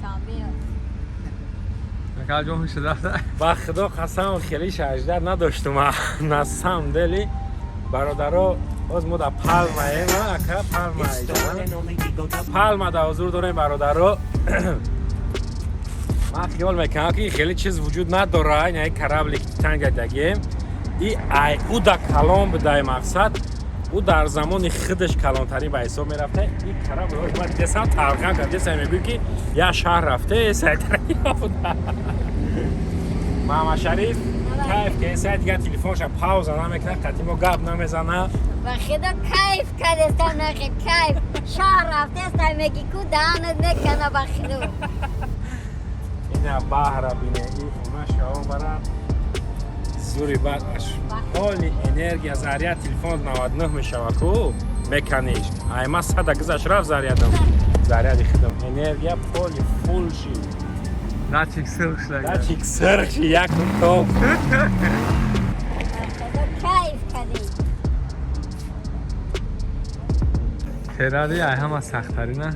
شنبه کل جمعه شده با خدا قسم خیلی شجدر نداشتم نسم دلی برادرها از ما در پالمه پالمه در حضور داریم برادرها من خیال میکنم که خیلی چیز وجود نداره این کرابلی که تنگ دگیم او در کلان بدای مقصد او در زمان خودش کلانترین به حساب میرفته این کرابل رو باید دستم تلقیم کرد دستم میگوی که یه شهر رفته سیطرهی بوده محمد شریف کیف که این سایت دیگه تلفنش پاوز نمیکنه قدیما گپ نمیزنه و خدا کیف کردستم نخی کیف شهر رفته استم میگی کو دهنت نکنه با خدا اینه بحر بینه این خونه شما برای زوری بعدش حالی انرژی زریعه تلفن 99 میشوه کو مکانیش ایما صد گذشت رفت زریعه خدم انرژی پولی فول شی دچیک سرخش لگه دچیک سرخش یک تو خدا کیف کردی خیره دیگه همه سختری نه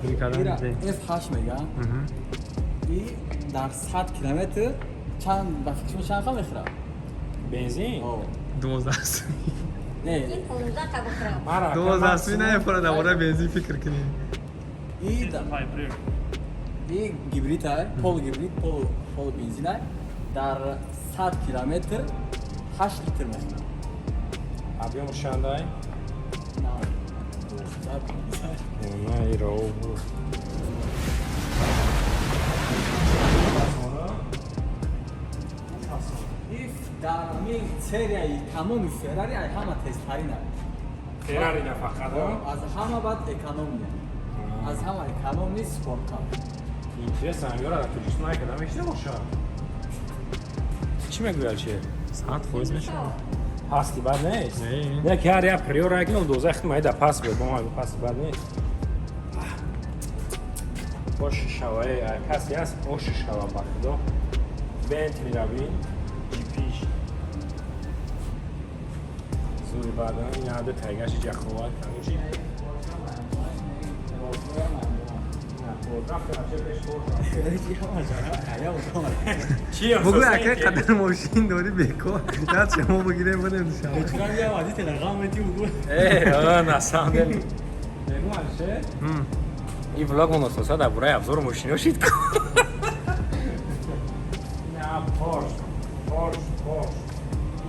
بری کردن F8 میگم این در 100 کیلومتر چند بخشش چند خواهم میخوره بنزین 12 سوی نه این 15 تا بخورم 12 سوی نه پره دوباره بنزین فکر کنی این گیبریت های پول گیبریت پول بنزین های در 100 کیلومتر 8 لیتر میخوره ابیام شاندای نه نه ایرو در همین سریای تمامی فراری های همه تستری نه فراری نه فقط از همه بعد اکانومی از همه اکانومی سپورت کار اینترس هم یارا توریست نکردم اشته باشه چی میگویل چیه؟ ساعت فوز میشه پاستی بعد نیست نه نه که هر یک پریور اگه نو دوزه اخت مایده پاس بود با ما پاستی بعد نیست خوش شوه کسی هست خوش شوه با خدا بنت می رویم جی پیش زوری بعد این عده تایگش جا خواه کنوشی بگو اکه قدر ماشین داری بکن نه شما بگیریم بنیم شما چرا یه وادی تلقام میتی بگو نسان دلی بگو هرشه این ولاگ من اساسا در برای افزار ماشینی شید کن نه پارش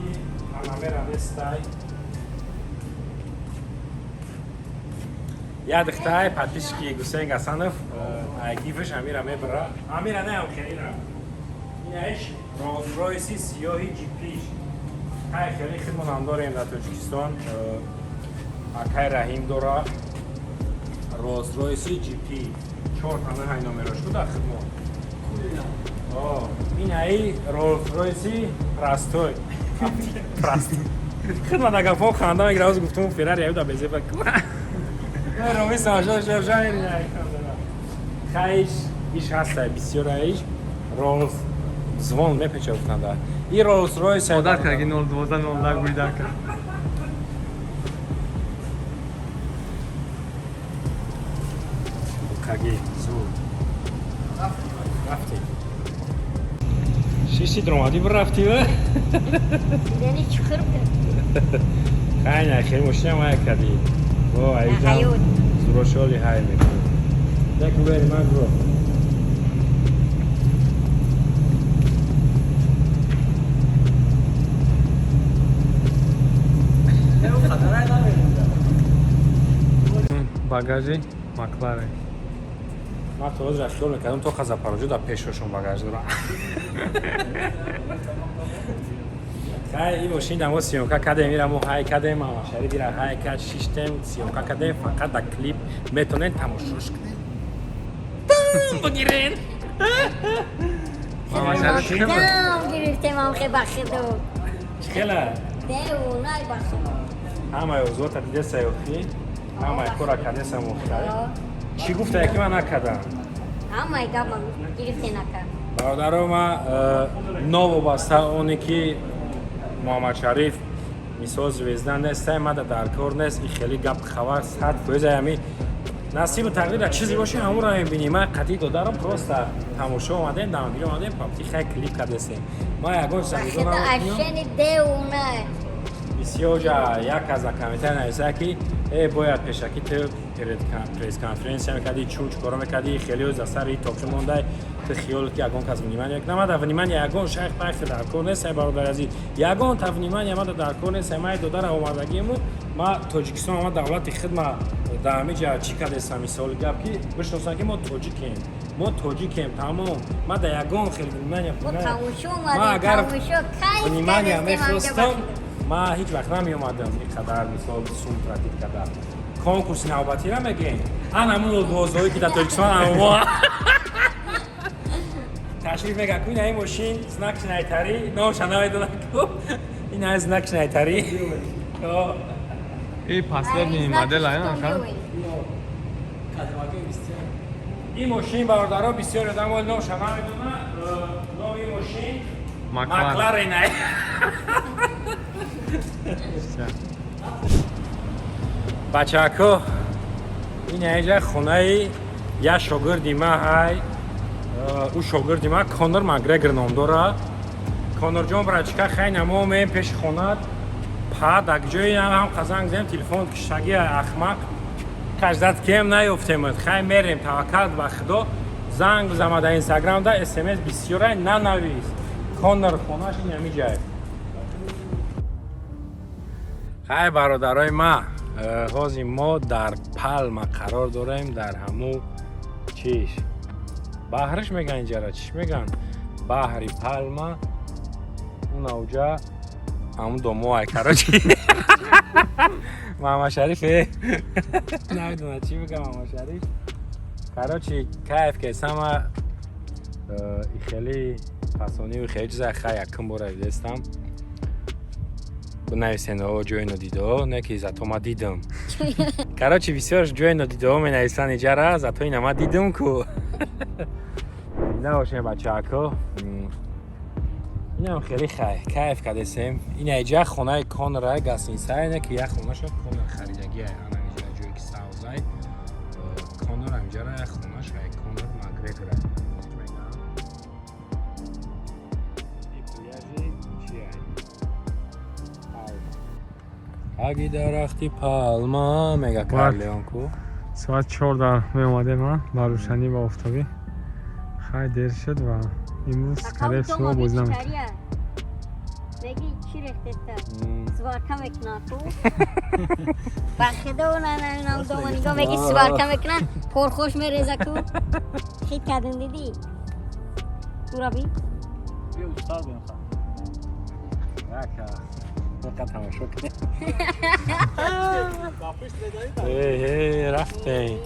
این پانامرا دستای یاد اختای پاتیشکی گوسنگ اسانف گیفش امیرا میبره امیرا نه اوکی این اینش رولز رویسی سیاهی جی پیش های خیلی خدمت هم داریم در تاجیکستان اکای رحیم داره رولز رویسی جی پی 4 تانه های نامراش بود در خدمت این های رولز رویسی پراستوی خدمت اگر فوق خانده میگره از گفتم فراری هایو در بیزه بکن رومی سانجا شرجانی خیش ایش هسته بسیار ایش رولز زوان میپیچه بکنده این رولز رویس عادت کرد که 012 010 گوی در کرد کگی زور رفتی شیشی درمادی بر رفتی و؟ یعنی چی خرب کرد خیلی خیلی مشنه ما یک کردی با ایجان زروشالی های میکنه Thank you very much bro багажи макларен من تو روز رفتار میکردم تو خزاپاراجو در پیششون باگاژ دارم این ماشین دمو سیونکا کده میرم و های کده ما شری دیره های کد شیشتم سیونکا کده فقط در کلیپ میتونن تماشاش کنن بگیرین ماما شرط که بود دم گرفتم هم خیلی بخیدو چکله دیونای بخیدو همه اوزو تا دیده سیوخی همه کورا کده سموخته چی گفته یکی من نکدم همه گم گرفته نکرد برادر ما نو باسته اونی که محمد شریف میساز ویزدن نیست ما در کار نیست این خیلی گپ خبر 100% همی насиб тақдир чизе боше ҳамонро мебинем. Ман қатъи додарам просто тамошо омадем, дамгирӣ омадем, папти хай клип кардесем. Ман ягон сагидон Ашени деуна. бисёр ҷа як аз комментар нависа ки бояд пешакӣ ту пресс-конференсия мекардӣ, чӣ кора мекардӣ, хелио за сари токшо мондай, ту хиёл ки ягон кас внимание намада, внимание ягон шайх пайхи дар кор нестай, бародар азиз. Ягон та внимание мада дар кор нестай. Ман додара омадагиему, ма Тоҷикистон ама давлати хидма дар ҳамин ҷа чӣ кардеса мисоли гап ки бишносан ки мо тоҷикем. Мо тоҷикем тамом. Ма да ягон хел внимание ма агар внимание мехостам, ма ҳеҷ вақт намеомадам иқадар мисол сум тратиб карда. Конкурси навбатира мегем. Ҳамун дозои ки дар Тоҷикистон ама ташриф мега ку ин мошин знак шинайтари номша наведона ку ин аз знак шинайтари И последний модель аён хан. ин мошин бародаро бисёр одам ол номша наведона номи мошин Макларен ай бачако ин аҷа хонаи я шогирди ма ҳай ӯ шогирди ма Конор Макгрегор ном дора. Конор ҷон брачка хай намо меем пеши хонат па дагҷои ҳам қазанг зем телефон киштаги ахмақ каждат кем наёфтемад хай мерем таваккал ба худо занг замада инстаграм да смс бисёрай нанавис Конор хонаш ин ҳами ҷай. хай бародарои ма ҳозир мо дар Палма қарор дорем дар ҳаму чиш баҳриш меган инҷара чиш меган баҳри Палма он авҷа ҳамун домоай карочи Маҳмад Шарифе намедонам чӣ мегам Маҳмад Шариф карочи кайф кесама хеле фасонию хеле чиза хай якум бора видестам бинависен ҷои нодидаҳо не ки зато ма дидам карочи бисёр ҷои нодидаҳо менависан иҷара зато ина ма дидам ку набошем бачаако инам хеле хай кайф кардесем ин аҷа хонаи Конора гастинсайне ки як хонашо Конор харидагиай анам иҷа ҷое ки савзай Конор амҷара як хонаш ай Конор Макгрегор аги дарахти Палма мега Карлеон ку Соат 4 дар меомадем ман ба рӯшанӣ ва офтобӣ. Хай дер шуд ва имрӯз кареб сумо боз намекунем. Беги чӣ рехтеста? Сварка мекунад ку? Ба худо нанавинам дома нигоҳ меги сварка мекунад, порхош мереза ку? Хит кардин дидӣ? Тураби? бия устад бинахад Фақат тамошо кунем. ба пишт редаи рафтем.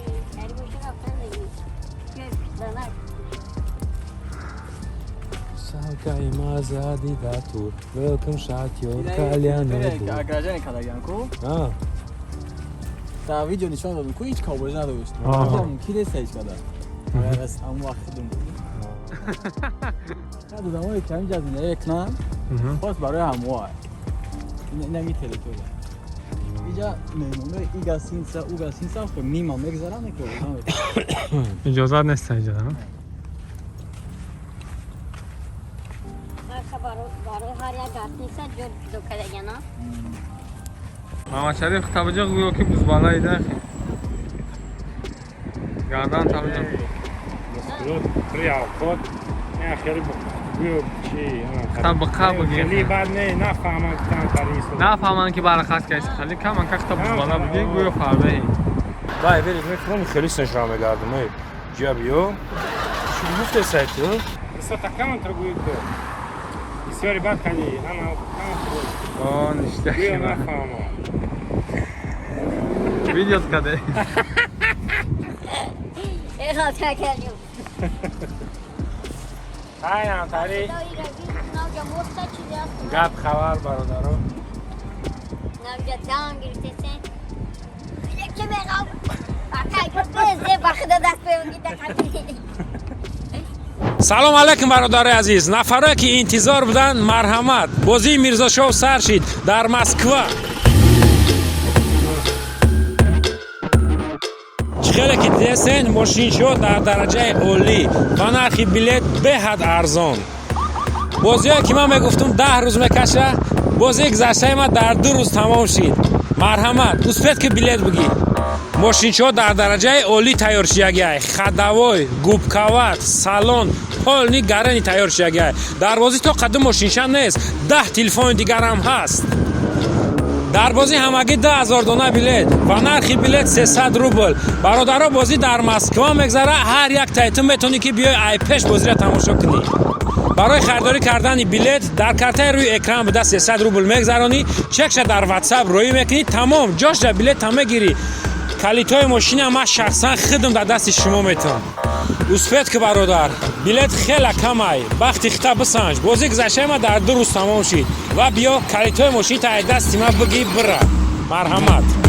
Салкай мазади датур. Welcome shot your Кальяно. агражани кардагиам ку А, дар видео нишон додум ку ҳеҷ кобоз надошт ки неста ҳеҷ када ам вақт худум додамои ками ҷазинаи кунам хос барои ҳамоа инами территория иҷа меҳмонои и гостиница у гостиница хо мимо мегзарам иҷозат нест иҷа барои ҳар як гостиница ҷо ҷудо кардагиана. Маҳмад Шариф табаҷа гӯё ки бузбала ида гардан табаҷа Три алкот. Не хеле гӯё чи табақа буги хеле бад не нафаҳмам там тарис нафаҳманд ки барақат кайси хали каман как та бузбала буги гӯё фардаи дай бери мефрон хеле снешрам мегардам эй ҷа биё чӣ гуфтесай ту исатакаман трогӯи ку бисёри бад кани ана о ништяк биё нафаҳмам видеот каде Эхота кардим. ҳай намтари Навҷа моста чизе аст? гап хабар бародаро Навҷа дам гирифтесен. Яке меғам. Акай гуфтезе ба худо даст бемгида қати. салом алайкум бародари азиз нафаре ки интизор буданд марҳамат бозии Мирзошоҳ сар шид дар Москва чӣ خیلی که دیدین ماشین‌ها در درجه عالی و نرخ بلیط به حد ارزان. بازی‌ها که من میگفتم 10 روز میکشه، بازی گذشته ما در 2 روز تمام شد. مرحمت اوسپید که بلیط بگی. ماشین‌ها در درجه عالی تیار شده، خدوای، گوبکاوات، سالن، پالنی گرانی تیار شده. در بازی تو قدم ماشینشان نیست، 10 تلفن دیگر هم هست. در بازی همگی 10,000 دانه بلیط و نرخ بلیط 300 روبل. برادرها بازی در مسکو میگذره، هر یک تایتم میتونی که بیای ای پیش بازی را تماشا کنی. برای خریداری کردن بلیط در کارت روی اکران به 300 روبل میگذرانی، چکش در واتساپ روی میکنی، تمام جاش در بلیط هم میگیری. کلیتای ماشین هم من شخصا خودم در دست شما میتونم. اوسپید که برادر بلیط خیلی کمه، وقتی خطا بسنج بازی گذشته ما در 2 روز تمام شد و بیا کلیتای ماشین تا دست ما بگی بره. مرحمت.